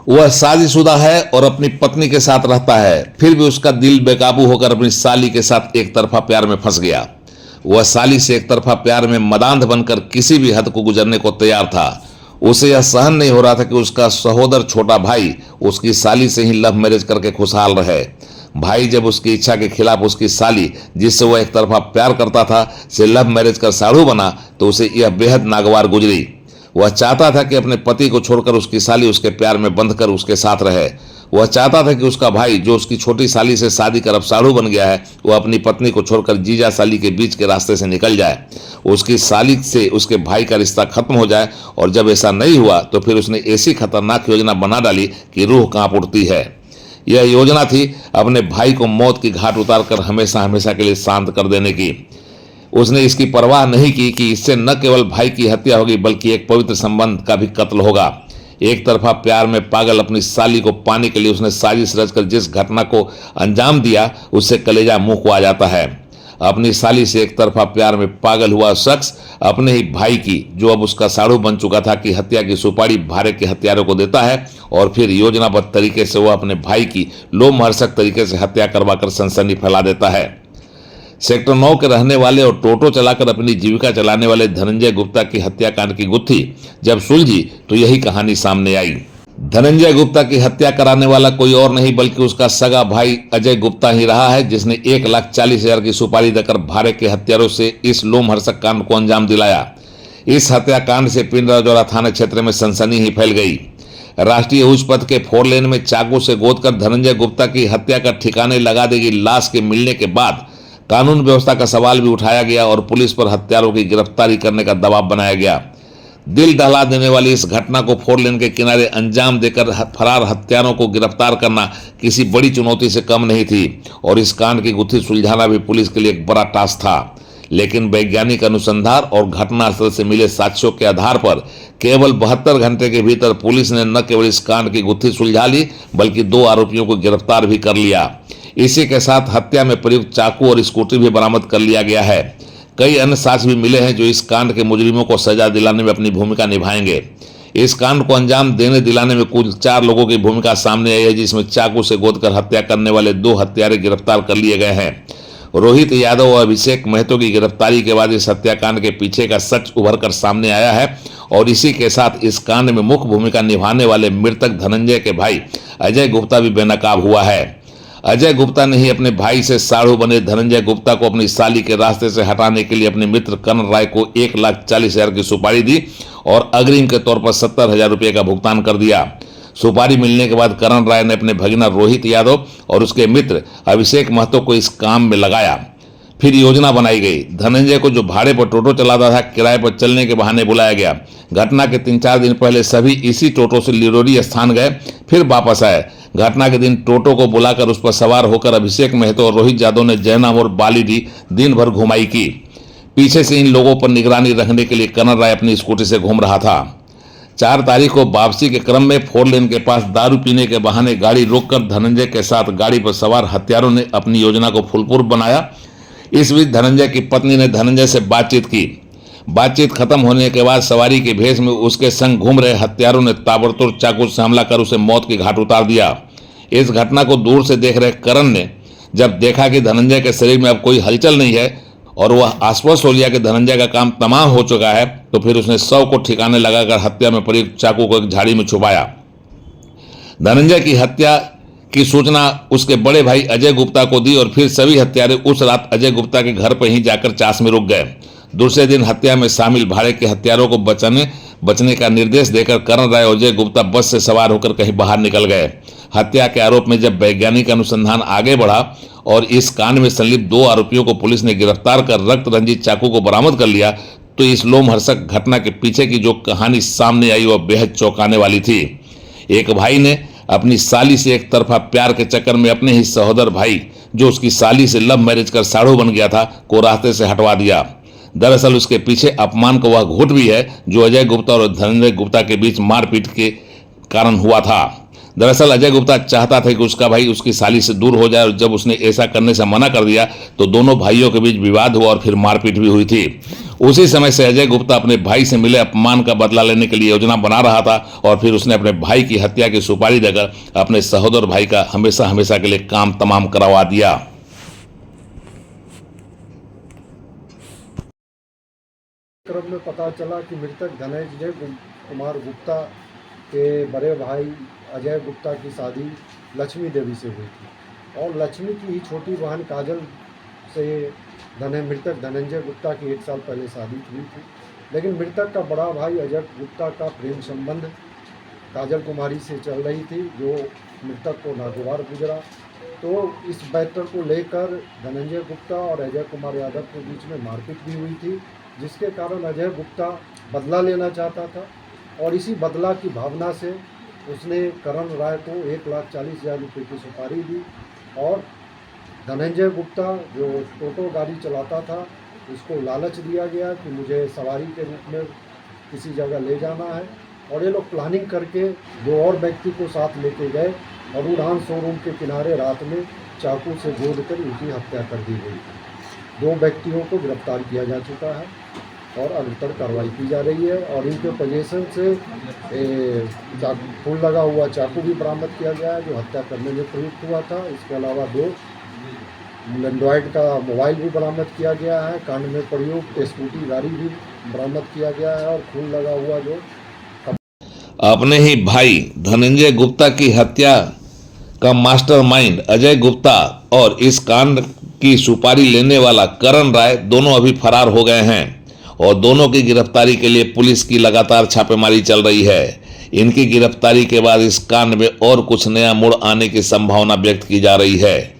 वह शादीशुदा है और अपनी पत्नी के साथ रहता है, फिर भी उसका दिल बेकाबू होकर अपनी साली के साथ एक तरफा प्यार में फंस गया। वह साली से एक तरफा प्यार में मदांध बनकर किसी भी हद को गुजरने को तैयार था। उसे यह सहन नहीं हो रहा था कि उसका सहोदर छोटा भाई उसकी साली से ही लव मैरिज करके खुशहाल रहे। भाई जब उसकी इच्छा के खिलाफ उसकी साली, जिससे वह एक तरफा प्यार करता था, से लव मैरिज कर साढ़ू बना तो उसे यह बेहद नागवार गुजरी। वह चाहता था कि अपने पति को छोड़कर उसकी साली उसके प्यार में बंधकर उसके साथ रहे। वह चाहता था कि उसका भाई, जो उसकी छोटी साली से शादी कर अब साढ़ू बन गया है, वह अपनी पत्नी को छोड़कर जीजा साली के बीच के रास्ते से निकल जाए, उसकी साली से उसके भाई का रिश्ता खत्म हो जाए। और जब ऐसा नहीं हुआ तो फिर उसने ऐसी खतरनाक योजना बना डाली कि रूह कांप उठती है। यह योजना थी अपने भाई को मौत की घाट उतारकर हमेशा हमेशा के लिए शांत कर देने की। उसने इसकी परवाह नहीं की कि इससे न केवल भाई की हत्या होगी बल्कि एक पवित्र संबंध का भी कत्ल होगा। एक तरफा प्यार में पागल अपनी साली को पाने के लिए उसने साजिश रचकर जिस घटना को अंजाम दिया, उससे कलेजा मुंह को आ जाता है। अपनी साली से एक तरफा प्यार में पागल हुआ शख्स अपने ही भाई की, जो अब उसका साढ़ू बन चुका था, की हत्या की सुपारी भारे के हत्यारों को देता है और फिर योजनाबद्ध तरीके से वह अपने भाई की लोमहर्षक तरीके से हत्या करवाकर सनसनी फैला देता है। सेक्टर 9 के रहने वाले और टोटो चलाकर अपनी जीविका चलाने वाले धनंजय गुप्ता की हत्याकांड की गुत्थी जब सुलझी तो यही कहानी सामने आई। धनंजय गुप्ता की हत्या कराने वाला कोई और नहीं बल्कि उसका सगा भाई अजय गुप्ता ही रहा है, जिसने 1,40,000 की सुपारी देकर भारे के हत्यारों से इस लोमहर्षक कांड को अंजाम दिलाया। इस हत्याकांड से पिंडराजौरा थाना क्षेत्र में सनसनी ही फैल गई। राष्ट्रीय उच्च पथ के 4 लेन में चाकू से गोदकर धनंजय गुप्ता की हत्या का ठिकाने लगा देगी लाश के मिलने के बाद कानून व्यवस्था का सवाल भी उठाया गया और पुलिस पर हत्यारों की गिरफ्तारी करने का दबाव बनाया गया। दिल दहला देने वाली इस घटना को 4 लेन के किनारे अंजाम देकर फरार हत्यारों को गिरफ्तार करना किसी बड़ी चुनौती से कम नहीं थी और इस कांड की गुत्थी सुलझाना भी पुलिस के लिए एक बड़ा टास्क था। लेकिन वैज्ञानिक अनुसंधान और घटनास्थल से मिले साक्ष्यों के आधार पर केवल 72 घंटे के भीतर पुलिस ने न केवल इस कांड की गुत्थी सुलझा ली बल्कि 2 आरोपियों को गिरफ्तार भी कर लिया। इसी के साथ हत्या में प्रयुक्त चाकू और स्कूटी भी बरामद कर लिया गया है। कई अन्य साक्ष्य भी मिले हैं जो इस कांड के मुजरिमों को सजा दिलाने में अपनी भूमिका निभाएंगे। इस कांड को अंजाम देने दिलाने में कुल 4 लोगों की भूमिका सामने आई है, जिसमें चाकू से गोदकर हत्या करने वाले 2 हत्यारे गिरफ्तार कर लिए गए हैं। रोहित यादव और अभिषेक महतो की गिरफ्तारी के बाद इस हत्याकांड के पीछे का सच उभर कर सामने आया है और इसी के साथ इस कांड में मुख्य भूमिका निभाने वाले मृतक धनंजय के भाई अजय गुप्ता भी बेनकाब हुआ है। अजय गुप्ता ने ही अपने भाई से साढ़ू बने धनंजय गुप्ता को अपनी साली के रास्ते से हटाने के लिए अपने मित्र करण राय को 1,40,000 की सुपारी दी और अग्रिम के तौर पर 70,000 रुपये का भुगतान कर दिया। सुपारी मिलने के बाद करण राय ने अपने भगिना रोहित यादव और उसके मित्र अभिषेक महतो को इस काम में लगाया। फिर योजना बनाई गई। धनंजय को, जो भाड़े पर टोटो चलाता था, किराए पर चलने के बहाने बुलाया गया। घटना के 3-4 दिन पहले सभी इसी टोटो से लिरोडी स्थान गए, फिर वापस आए। घटना के दिन टोटो को बुलाकर उस पर सवार होकर अभिषेक महतो और रोहित यादव ने जयनाम और बालीडी दिन भर घुमाई की। पीछे से इन लोगों पर निगरानी रखने के लिए करण राय अपनी स्कूटी से घूम रहा था। 4 तारीख को वापसी के क्रम में 4 लेन के पास दारू पीने के बहाने गाड़ी रोककर धनंजय के साथ गाड़ी पर सवार हत्यारों ने अपनी योजना को फूलपूर्व बनाया। इस बीच धनंजय की पत्नी ने धनंजय से बातचीत की। बातचीत खत्म होने के बाद सवारी के भेष में उसके संग घूम रहे हत्यारों ने ताबड़तोड़ चाकू से हमला कर उसे मौत की घाट उतार दिया। इस घटना को दूर से देख रहे करण ने जब देखा कि धनंजय के शरीर में अब कोई हलचल नहीं है और वह आश्वस्त हो लिया कि धनंजय का काम तमाम हो चुका है, तो फिर उसने शव को ठिकाने लगाकर हत्या में प्रयुक्त चाकू को एक झाड़ी में छुपाया। धनंजय की हत्या की सूचना उसके बड़े भाई अजय गुप्ता को दी और फिर सभी हत्यारे उस रात अजय गुप्ता के घर पर ही जाकर चास में रुक गए। दूसरे दिन हत्या में शामिल भाड़े के हत्यारों को बचने का निर्देश देकर करण राय और अजय गुप्ता बस से सवार होकर कहीं बाहर निकल गए। हत्या के आरोप में जब वैज्ञानिक अनुसंधान आगे बढ़ा और इस कांड में संलिप्त 2 आरोपियों को पुलिस ने गिरफ्तार कर रक्त रंजित चाकू को बरामद कर लिया, तो इस लोमहर्षक घटना के पीछे की जो कहानी सामने आई वह बेहद चौंकाने वाली थी। एक भाई ने अपनी साली से एक तरफा प्यार के चक्कर में अपने ही सहोदर भाई, जो उसकी साली से लव मैरिज कर साढ़ू बन गया था, को रास्ते से हटवा दिया। दरअसल उसके पीछे अपमान का वह घूट भी है जो अजय गुप्ता और धनंजय गुप्ता के बीच मारपीट के कारण हुआ था। दरअसल अजय गुप्ता चाहता था कि उसका भाई उसकी साली से दूर हो जाए और जब उसने ऐसा करने से मना कर दिया तो दोनों भाइयों के बीच विवाद हुआ और फिर मारपीट भी हुई थी। उसी समय से अजय गुप्ता अपने भाई से मिले अपमान का बदला लेने के लिए योजना बना रहा था और फिर उसने अपने भाई की हत्या की सुपारी देकर अपने सहोदर भाई का हमेशा हमेशा के लिए काम तमाम करवा दिया। क्रम में पता चला कि मृतक धनंजय कुमार गुप्ता के बड़े भाई अजय गुप्ता की शादी लक्ष्मी देवी से हुई थी और लक्ष्मी की ही छोटी बहन काजल से मृतक धनंजय गुप्ता की 1 साल पहले शादी हुई थी। लेकिन मृतक का बड़ा भाई अजय गुप्ता का प्रेम संबंध काजल कुमारी से चल रही थी, जो मृतक को नागवार गुजरा। तो इस मैटर को लेकर धनंजय गुप्ता और अजय कुमार यादव के बीच में मारपीट भी हुई थी, जिसके कारण अजय गुप्ता बदला लेना चाहता था और इसी बदला की भावना से उसने करण राय को 1,40,000 रुपये की सुपारी दी और धनंजय गुप्ता जो टोटो गाड़ी चलाता था उसको लालच दिया गया कि मुझे सवारी के रूप में किसी जगह ले जाना है और ये लोग प्लानिंग करके 2 और व्यक्ति को साथ लेके गए और उड़ान शोरूम के किनारे रात में चाकू से जोड़कर उनकी हत्या कर दी गई। 2 व्यक्तियों को गिरफ्तार किया जा चुका है और अग्रतर कार्रवाई की जा रही है और इनके पोजीशन से फूल लगा हुआ चाकू भी बरामद किया गया है जो हत्या करने में प्रयुक्त हुआ था। इसके अलावा 2 एंड्रॉयड का मोबाइल भी बरामद किया गया है, कांड में प्रयुक्त स्कूटी गाड़ी भी बरामद किया गया है और फूल लगा हुआ जो अपने ही भाई धनंजय गुप्ता की हत्या का मास्टरमाइंड अजय गुप्ता और इस कांड की सुपारी लेने वाला करण राय दोनों अभी फरार हो गए हैं और दोनों की गिरफ्तारी के लिए पुलिस की लगातार छापेमारी चल रही है। इनकी गिरफ्तारी के बाद इस कांड में और कुछ नया मोड़ आने की संभावना व्यक्त की जा रही है।